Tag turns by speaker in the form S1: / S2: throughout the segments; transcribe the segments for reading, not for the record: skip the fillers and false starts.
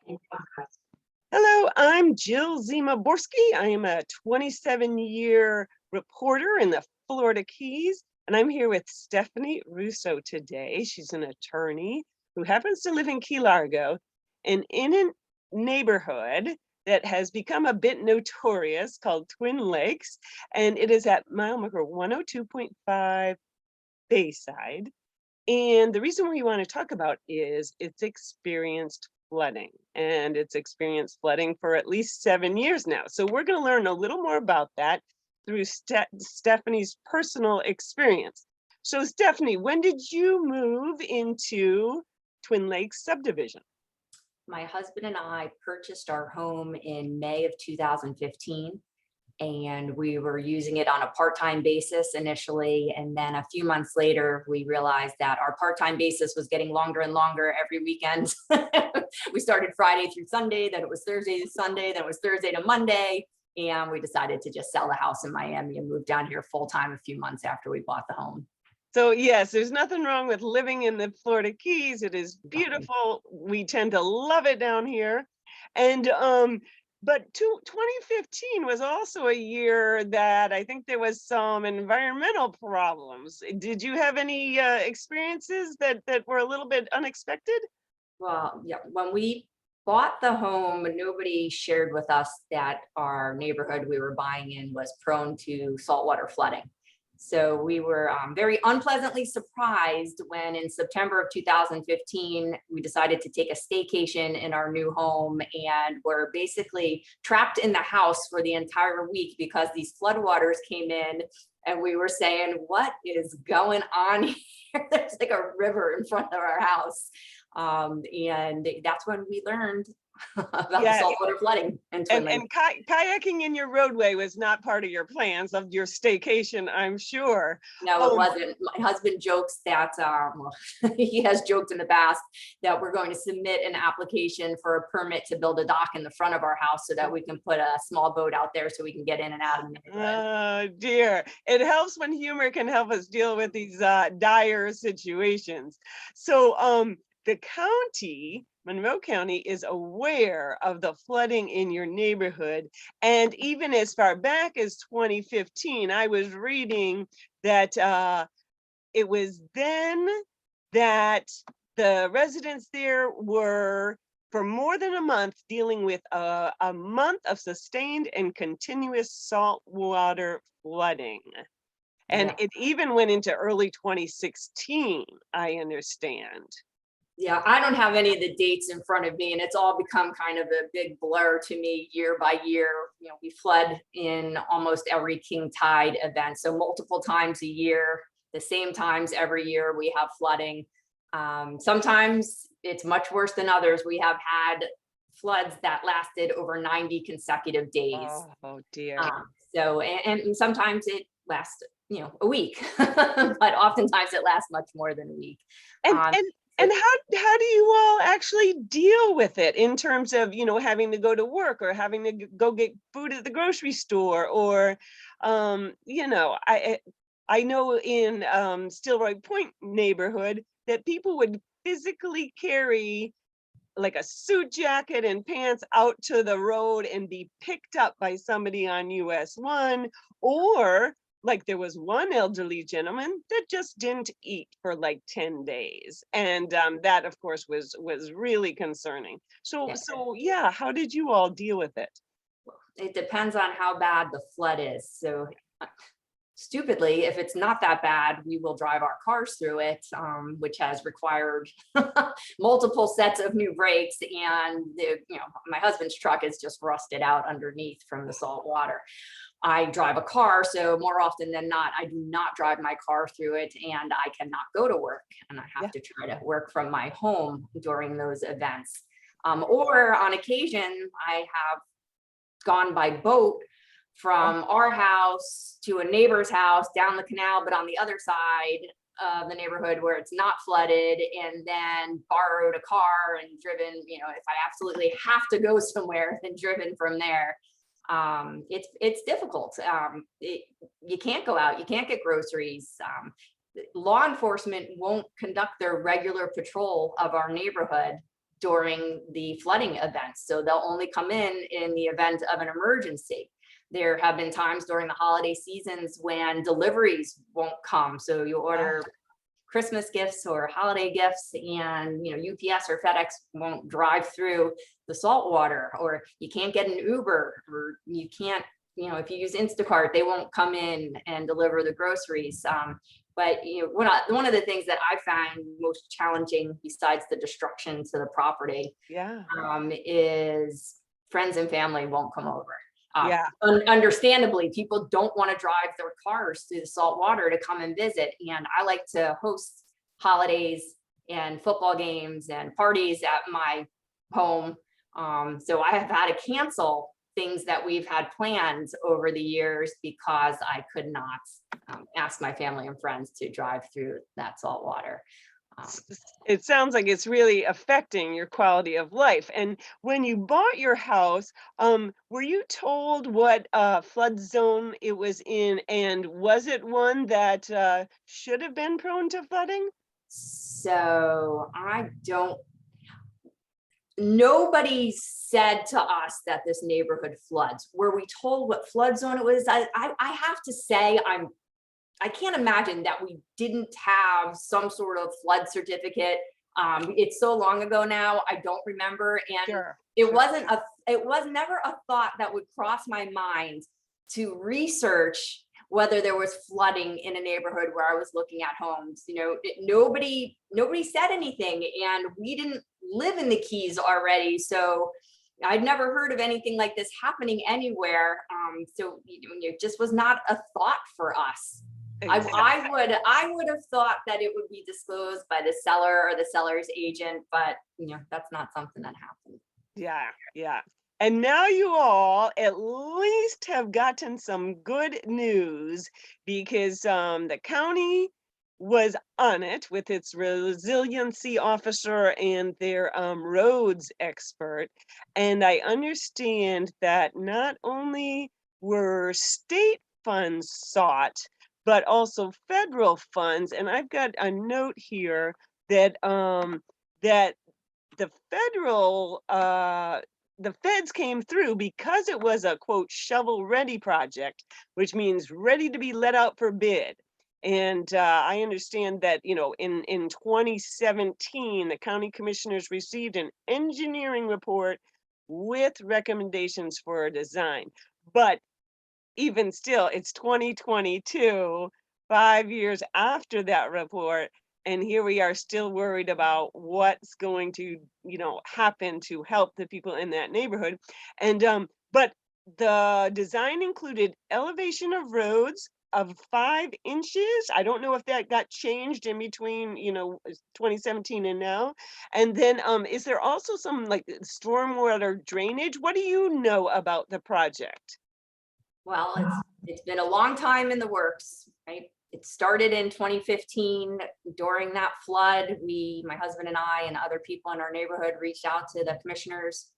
S1: Hello, I'm Jill Zima-Borski. I am a 27-year reporter in the Florida Keys, and I'm here with Stephanie Russo today. She's an attorney who happens to live in Key Largo and in a neighborhood that has become a bit notorious called Twin Lakes, and it is at mile marker 102.5 Bayside. And the reason we want to talk about is it's experienced flooding, and it's experienced flooding for at least 7 years now. So we're going to learn a little more about that through Stephanie's personal experience. So Stephanie, when did you move into Twin Lakes subdivision?
S2: My husband and I purchased our home in May of 2015, and we were using it on a part-time basis initially. And then a few months later, we realized that our part-time basis was getting longer and longer every weekend. We started Friday through Sunday, then it was Thursday to Sunday, then it was Thursday to Monday. And we decided to just sell the house in Miami and move down here full-time a few months after we bought the home.
S1: So yes, there's nothing wrong with living in the Florida Keys. It is beautiful. We tend to love it down here. And but 2015 was also a year that I think there was some environmental problems. Did you have any experiences that were a little bit unexpected?
S2: Well, yeah, when we bought the home, nobody shared with us that our neighborhood we were buying in was prone to saltwater flooding. So we were very unpleasantly surprised when in September of 2015, we decided to take a staycation in our new home and were basically trapped in the house for the entire week because these floodwaters came in, and we were saying, what is going on here? There's like a river in front of our house. And that's when we learned about the saltwater flooding and Twin Lakes.
S1: And kayaking in your roadway was not part of your plans of your staycation, I'm sure.
S2: No, it wasn't. My husband jokes that he has joked in the past that we're going to submit an application for a permit to build a dock in the front of our house so that we can put a small boat out there so we can get in and out of the neighborhood.
S1: Oh dear, it helps when humor can help us deal with these dire situations. So the county, Monroe County, is aware of the flooding in your neighborhood. And even as far back as 2015, I was reading that it was then that the residents there were, for more than a month, dealing with a month of sustained and continuous saltwater flooding. And it even went into early 2016, I understand.
S2: Yeah, I don't have any of the dates in front of me, and it's all become kind of a big blur to me year by year. You know, we flood in almost every king tide event, so multiple times a year, the same times every year we have flooding. Sometimes it's much worse than others. We have had floods that lasted over 90 consecutive days.
S1: Oh dear.
S2: And sometimes it lasts, a week, but oftentimes it lasts much more than a week.
S1: And how do you all actually deal with it in terms of, having to go to work or having to go get food at the grocery store, or, I know in Stillroy Point neighborhood that people would physically carry like a suit jacket and pants out to the road and be picked up by somebody on US 1, or like there was one elderly gentleman that just didn't eat for like 10 days. And that of course was really concerning. So yeah, how did you all deal with it?
S2: It depends on how bad the flood is. So stupidly, if it's not that bad, we will drive our cars through it, which has required multiple sets of new brakes. And my husband's truck is just rusted out underneath from the salt water. I drive a car, so more often than not, I do not drive my car through it, and I cannot go to work, and I have to try to work from my home during those events. Or on occasion, I have gone by boat from our house to a neighbor's house down the canal, but on the other side of the neighborhood where it's not flooded, and then borrowed a car and driven, if I absolutely have to go somewhere, then driven from there. It's difficult. You can't go out, you can't get groceries. Law enforcement won't conduct their regular patrol of our neighborhood during the flooding events. So they'll only come in the event of an emergency. There have been times during the holiday seasons when deliveries won't come. So you order Christmas gifts or holiday gifts, and UPS or FedEx won't drive through the salt water, or you can't get an Uber, or you can't, if you use Instacart, they won't come in and deliver the groceries. But one of the things that I find most challenging, besides the destruction to the property,
S1: Yeah.
S2: is friends and family won't come over.
S1: Yeah.
S2: Understandably, people don't want to drive their cars through the salt water to come and visit. And I like to host holidays and football games and parties at my home. So I have had to cancel things that we've had planned over the years because I could not ask my family and friends to drive through that salt water.
S1: It sounds like it's really affecting your quality of life. And when you bought your house, were you told what flood zone it was in, and was it one that should have been prone to flooding?
S2: So nobody said to us that this neighborhood floods. Were we told what flood zone it was? I have to say, I can't imagine that we didn't have some sort of flood certificate. It's so long ago now, I don't remember. And
S1: Sure.
S2: it was never a thought that would cross my mind to research whether there was flooding in a neighborhood where I was looking at homes. Nobody said anything, and we didn't live in the Keys already. So I'd never heard of anything like this happening anywhere. So it just was not a thought for us.
S1: Exactly.
S2: I would have thought that it would be disclosed by the seller or the seller's agent, but that's not something that happened.
S1: Yeah, yeah. And now you all at least have gotten some good news, because the county was on it with its resiliency officer and their roads expert. And I understand that not only were state funds sought, but also federal funds. And I've got a note here that that the the feds came through because it was a quote shovel ready project, which means ready to be let out for bid. And I understand that in 2017 the county commissioners received an engineering report with recommendations for a design. But even still, it's 2022, 5 years after that report, and here we are still worried about what's going to happen to help the people in that neighborhood. And but the design included elevation of roads of 5 inches. I don't know if that got changed in between 2017 and now. And then is there also some like stormwater drainage? What do you know about the project?
S2: Well, it's been a long time in the works, right? It started in 2015. During that flood, my husband and I and other people in our neighborhood reached out to the commissioners,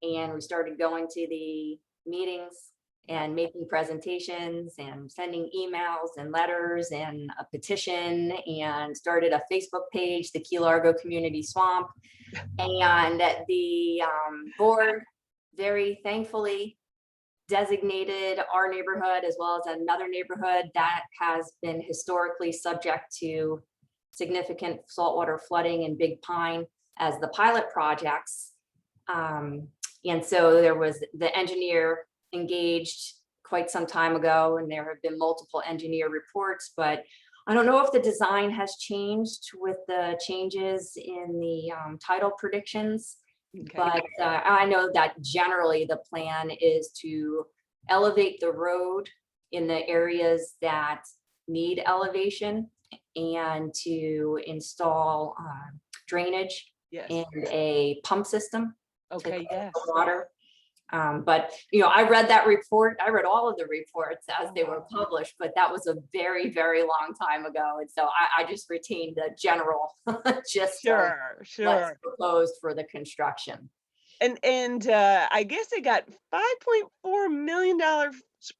S2: and we started going to the meetings and making presentations and sending emails and letters and a petition, and started a Facebook page, the Key Largo Community Swamp. And the board very thankfully designated our neighborhood, as well as another neighborhood that has been historically subject to significant saltwater flooding in Big Pine, as the pilot projects. And so there was the engineer engaged quite some time ago, and there have been multiple engineer reports, but I don't know if the design has changed with the changes in the tidal predictions.
S1: Okay.
S2: But I know that generally the plan is to elevate the road in the areas that need elevation, and to install drainage
S1: Yes.
S2: and a pump system to
S1: Okay.
S2: collect
S1: Yes.
S2: the water. But I read that report. I read all of the reports as they were published, but that was a very, very long time ago. And so I just retained the general gist of
S1: Sure.
S2: what's
S1: Sure.
S2: proposed for the construction.
S1: And I guess they got $5.4 million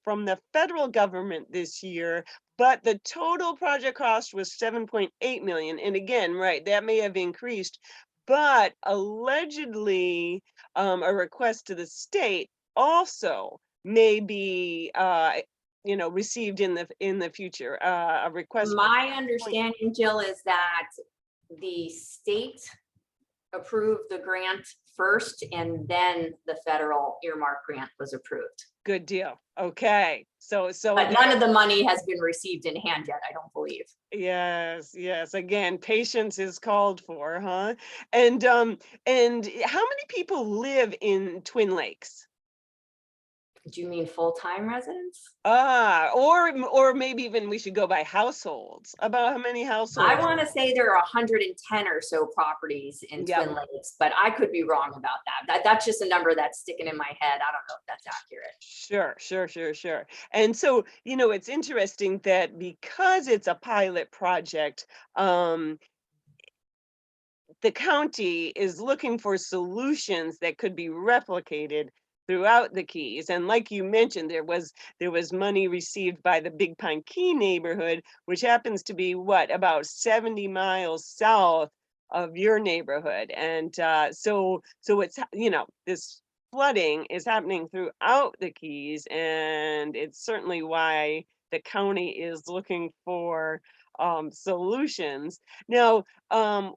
S1: from the federal government this year, but the total project cost was 7.8 million. And again, right, that may have increased, but allegedly, a request to the state also may be, received in the future, a request for
S2: My
S1: point.
S2: understanding, Jill, is that the state approved the grant first and then the federal earmark grant was approved.
S1: Good deal. Okay. So
S2: But none of the money has been received in hand yet, I don't believe.
S1: yes, yes. Again, patience is called for, huh? And how many people live in Twin Lakes?
S2: Do you mean full-time residents?
S1: Or maybe even we should go by households. About how many
S2: I
S1: households?
S2: want to say there are 110 or so properties in
S1: Yep.
S2: Twin Lakes, but I could be wrong about that. That's just a number that's sticking in my head. I don't know if that's accurate.
S1: Sure, sure, sure, sure. And so, it's interesting that because it's a pilot project, the county is looking for solutions that could be replicated throughout the Keys. And like you mentioned, there was money received by the Big Pine Key neighborhood, which happens to be what, about 70 miles south of your neighborhood. And so it's this flooding is happening throughout the Keys, and it's certainly why the county is looking for solutions. Now,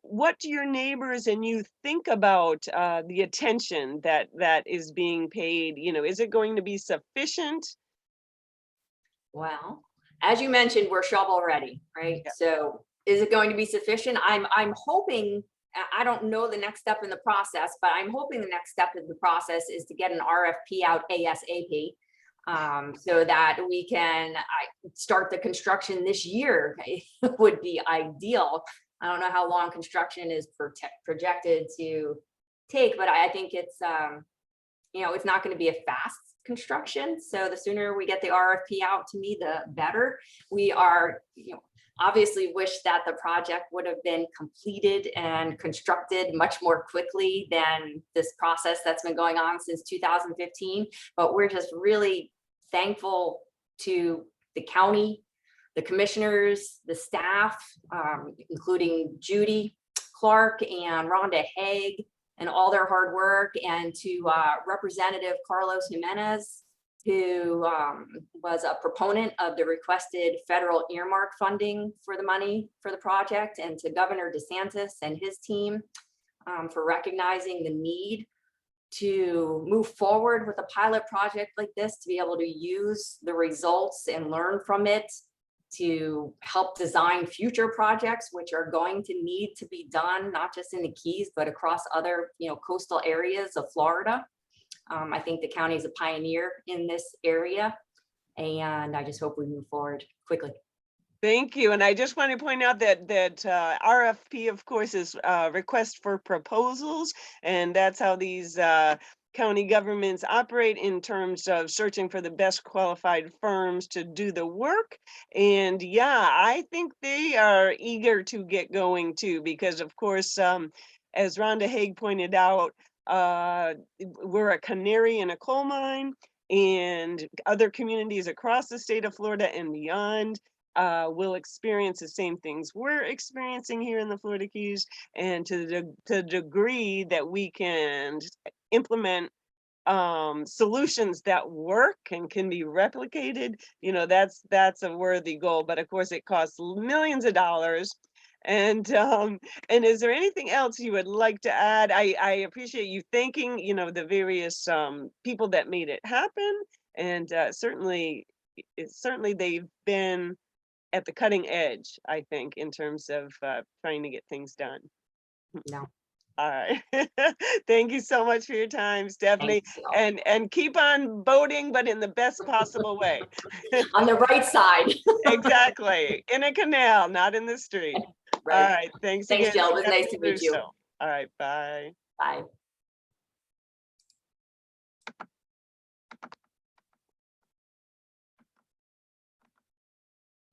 S1: what do your neighbors and you think about the attention that is being paid? Is it going to be sufficient?
S2: Well, as you mentioned, we're shovel ready, right?
S1: Yeah.
S2: So is it going to be sufficient? I'm hoping, I don't know the next step in the process, but I'm hoping the next step in the process is to get an RFP out ASAP, so that we can start the construction this year. Would be ideal. I don't know how long construction is projected to take, but I think it's it's not going to be a fast construction. So the sooner we get the RFP out, to me, the better. We are, obviously wish that the project would have been completed and constructed much more quickly than this process that's been going on since 2015. But we're just really thankful to the county, the commissioners, the staff, including Judy Clark and Rhonda Haig, and all their hard work, and to Representative Carlos Jimenez, who was a proponent of the requested federal earmark funding for the money for the project, and to Governor DeSantis and his team for recognizing the need to move forward with a pilot project like this, to be able to use the results and learn from it to help design future projects, which are going to need to be done, not just in the Keys, but across other, coastal areas of Florida. I think the county is a pioneer in this area, and I just hope we move forward quickly.
S1: Thank you. And I just want to point out that RFP, of course, is request for proposals, and that's how these county governments operate in terms of searching for the best qualified firms to do the work. And yeah, I think they are eager to get going too, because of course, as Rhonda Haig pointed out, we're a canary in a coal mine, and other communities across the state of Florida and beyond will experience the same things we're experiencing here in the Florida Keys. And to the degree that we can implement solutions that work and can be replicated, that's a worthy goal. But of course, it costs millions of dollars. And is there anything else you would like to add? I appreciate you thanking, the various people that made it happen. And certainly they've been at the cutting edge, I think, in terms of trying to get things done.
S2: No,
S1: All right. Thank you so much for your time, Stephanie.
S2: thanks.
S1: And keep on boating, but in the best possible way.
S2: On the right side.
S1: Exactly. In a canal, not in the street. All
S2: Right.
S1: right. Thanks
S2: Thanks,
S1: again,
S2: Jill. It was nice
S1: Stephanie
S2: to meet you.
S1: Russo. All right. Bye.
S2: Bye.